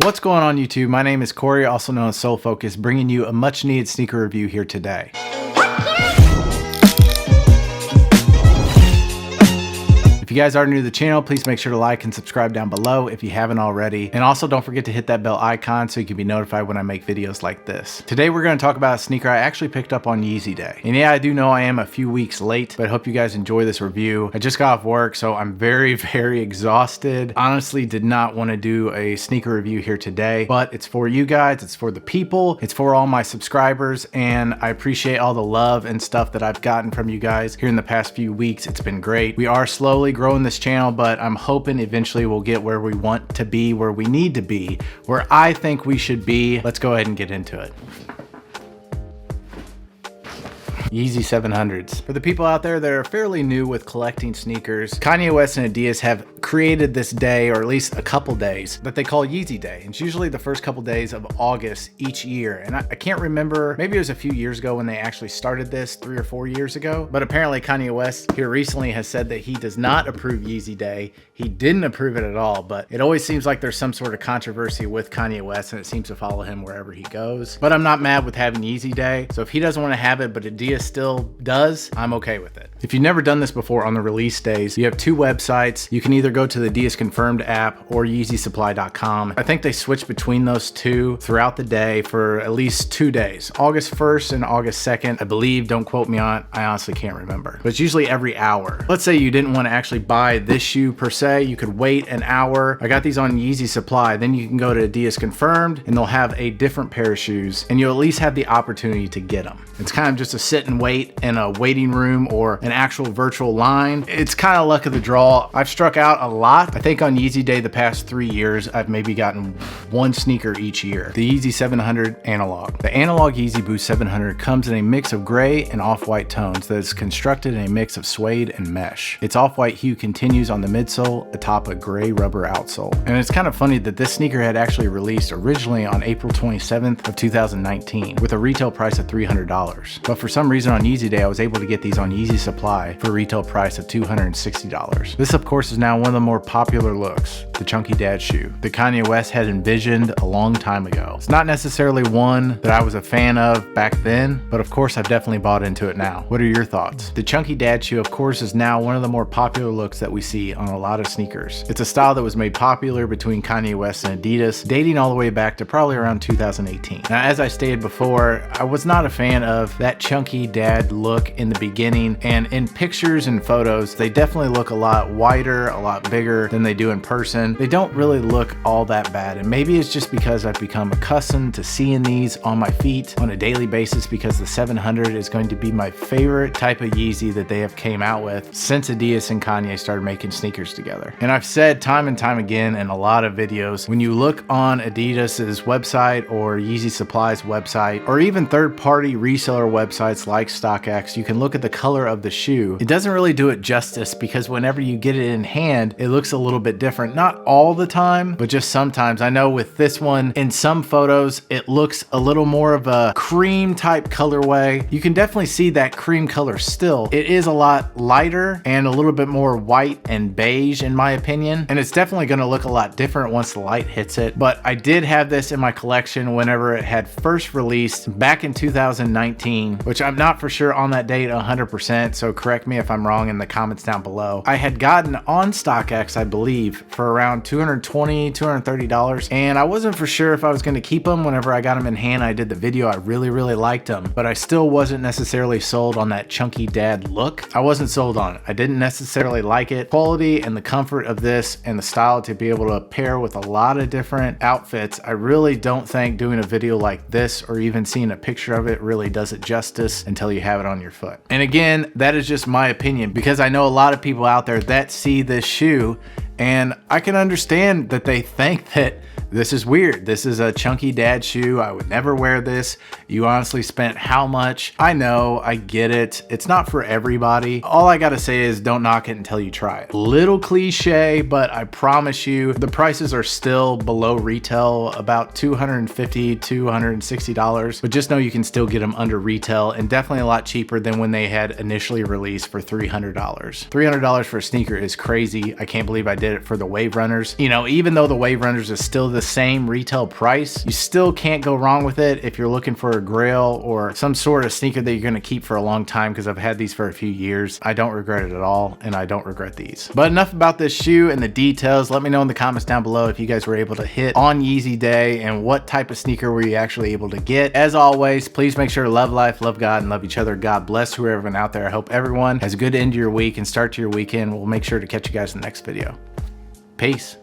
What's going on YouTube? My name is Corey, also known as Soul Focus, bringing you a much needed sneaker review here today. If you guys are new to the channel, please make sure to like and subscribe down below if you haven't already. And also don't forget to hit that bell icon so you can be notified when I make videos like this. Today we're going to talk about a sneaker I actually picked up on Yeezy Day. And yeah, I do know I am a few weeks late, but I hope you guys enjoy this review. I just got off work, so I'm very exhausted. Honestly, did not want to do a sneaker review here today, but it's for you guys, it's for the people, it's for all my subscribers, and I appreciate all the love and stuff that I've gotten from you guys here in the past few weeks. It's been great. We are slowly growing this channel, but I'm hoping eventually we'll get where we want to be, where we need to be, where I think we should be. Let's go ahead and get into it. Yeezy 700s. For the people out there that are fairly new with collecting sneakers, Kanye West and Adidas have created this day, or at least a couple days, that they call Yeezy Day. It's usually the first couple days of August each year. And I can't remember, maybe it was a few years ago when they actually started this, 3 or 4 years ago. But apparently Kanye West here recently has said that he does not approve Yeezy Day. He didn't approve it at all, but it always seems like there's some sort of controversy with Kanye West and it seems to follow him wherever he goes. But I'm not mad with having Yeezy Day. So if he doesn't want to have it, but Adidas still does, I'm okay with it. If you've never done this before on the release days, you have two websites. You can either go to the Adidas Confirmed app or YeezySupply.com. I think they switch between those two throughout the day for at least 2 days. August 1st and August 2nd, I believe. Don't quote me on it. I honestly can't remember. But it's usually every hour. Let's say you didn't want to actually buy this shoe per se. You could wait an hour. I got these on Yeezy Supply. Then you can go to Adidas Confirmed and they'll have a different pair of shoes and you'll at least have the opportunity to get them. It's kind of just a sit and wait in a waiting room or an actual virtual line. It's kind of luck of the draw. I've struck out a lot. I think on Yeezy Day the past 3 years, I've maybe gotten one sneaker each year. The Yeezy 700 Analog. The Analog Yeezy Boost 700 comes in a mix of gray and off-white tones that is constructed in a mix of suede and mesh. Its off-white hue continues on the midsole atop a gray rubber outsole. And it's kind of funny that this sneaker had actually released originally on April 27th of 2019 with a retail price of $300. But for some reason on Yeezy Day, I was able to get these on Yeezy Supply for a retail price of $260. This of course is now one of the more popular looks, the chunky dad shoe that Kanye West had envisioned a long time ago. It's not necessarily one that I was a fan of back then, but of course I've definitely bought into it now. What are your thoughts? The chunky dad shoe of course is now one of the more popular looks that we see on a lot of sneakers. It's a style that was made popular between Kanye West and Adidas, dating all the way back to probably around 2018. Now as I stated before, I was not a fan of that chunky dad look in the beginning, and in pictures and photos they definitely look a lot wider, a lot bigger than they do in person. They don't really look all that bad, and maybe it's just because I've become accustomed to seeing these on my feet on a daily basis because the 700 is going to be my favorite type of Yeezy that they have came out with since Adidas and Kanye started making sneakers together. And I've said time and time again in a lot of videos, when you look on Adidas's website or Yeezy Supply's website or even third-party reseller websites like StockX, you can look at the color of the shoe. It doesn't really do it justice because whenever you get it in hand, it looks a little bit different. Not all the time, but just sometimes. I know with this one, in some photos, it looks a little more of a cream type colorway. You can definitely see that cream color still. It is a lot lighter and a little bit more white and beige in my opinion. And it's definitely gonna look a lot different once the light hits it. But I did have this in my collection whenever it had first released back in 2019, which I'm not for sure on that date 100%, so correct me if I'm wrong in the comments down below. I had gotten on StockX, I believe, for around $220, $230, and I wasn't for sure if I was gonna keep them whenever I got them in hand. I did the video, I really liked them, but I still wasn't necessarily sold on that chunky dad look. I wasn't sold on it. I didn't necessarily like it. Quality and the comfort of this and the style to be able to pair with a lot of different outfits, I really don't think doing a video like this or even seeing a picture of it really does it justice until you have it on your foot. And again, that is just my opinion because I know a lot of people out there that see this shoe and I can understand that they think that this is weird. This is a chunky dad shoe. I would never wear this. You honestly spent how much? I know, I get it. It's not for everybody. All I gotta say is don't knock it until you try it. Little cliche, but I promise you the prices are still below retail, about $250, $260. But just know you can still get them under retail and definitely a lot cheaper than when they had initially released for $300. $300 for a sneaker is crazy. I can't believe I did it for the Wave Runners. You know, even though the Wave Runners is still the same retail price. You still can't go wrong with it if you're looking for a grail or some sort of sneaker that you're gonna keep for a long time, because I've had these for a few years. I don't regret it at all, and I don't regret these. But enough about this shoe and the details. Let me know in the comments down below if you guys were able to hit on Yeezy Day and what type of sneaker were you actually able to get. As always, please make sure to love life, love God, and love each other. God bless whoever out there. I hope everyone has a good end to your week and start to your weekend. We'll make sure to catch you guys in the next video. Peace.